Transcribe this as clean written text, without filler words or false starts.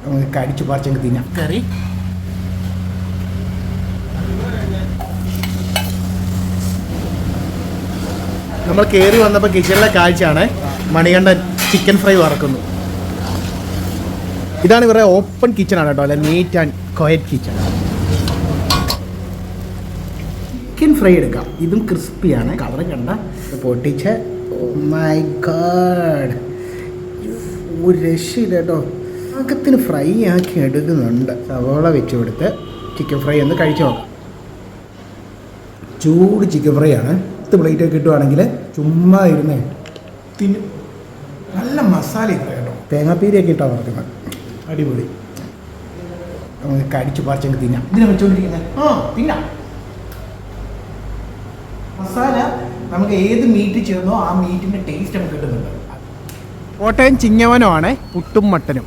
നമുക്ക് കടിച്ചു പറിച്ചെങ്കിൽ തിന്നാം. കറി നമ്മൾ കയറി വന്നപ്പോൾ കിച്ചണിലെ കാഴ്ചയാണ്. മണികണ്ഠൻ ചിക്കൻ ഫ്രൈ വറക്കുന്നു. ഇതാണ് ഇവരുടെ ഓപ്പൺ കിച്ചണാണ് കേട്ടോ, അല്ല neat and quiet kitchen. Chicken fry എടുക്കാം. ഇതും ക്രിസ്പിയാണ്, കളർ കണ്ട പൊട്ടിച്ച്. ഓ മൈ ഗോഡ്, ഒരു രക്ഷയില്ല കേട്ടോ. പാകത്തിന് ഫ്രൈ ആക്കി എടുക്കുന്നുണ്ട്. സവോള വെച്ച് കൊടുത്ത് ചിക്കൻ ഫ്രൈ ഒന്ന് കഴിച്ചു നോക്കാം. ചൂട് ചിക്കൻ ഫ്രൈ ആണ്. 10 പ്ലേറ്റ് കിട്ടുവാണെങ്കിൽ ചുമ്മാ ഇരുന്നേ തിന്നും. നല്ല മസാല ഇത്ര കേട്ടോ, തേങ്ങാപ്പീരിയൊക്കെ ഇട്ടാണ് വറുക്കുന്നത്. അടിപൊളി. നമുക്ക് കടിച്ചു പറിച്ചെങ്കിൽ തിന്നാം. ഇതിനെ വെച്ചുകൊണ്ടിരിക്കുന്നത് തിന്നാം. മസാല നമുക്ക് ഏത് മീറ്റ് ചേർന്നോ ആ മീറ്റിൻ്റെ ടേസ്റ്റ് നമുക്ക് കിട്ടുന്നുണ്ട്. കോട്ടയം ചിങ്ങവനമാണ് പുട്ടും മട്ടനും.